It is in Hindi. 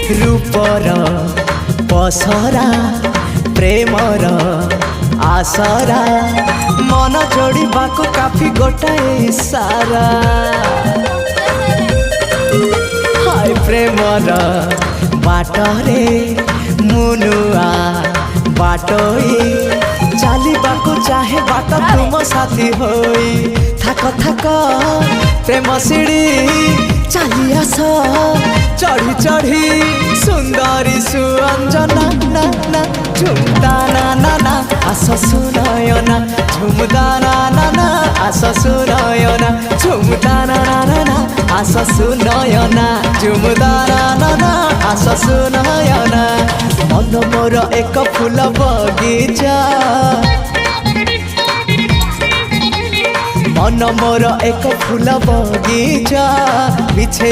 रूपर पसरा प्रेमर आसरा मन जोड़ा काफी गोटाए इशारा हाय प्रेमर बाटरे मुनुआ बाटोई चलवाको चाहे बाट तुम साथी होई थाक थाक प्रेम सीढ़ी चली आस चढ़ी चढ़ी सुंदरी सुअंजना ना ना झुमदा ना आस सुनयना झुमदा ना आस सुनयना झुमदा ना आस सुनयना झुमदा ना आस सुनयना मन मोर एक फूल बगीचा मन मोर एक फूल बगीचा बिछे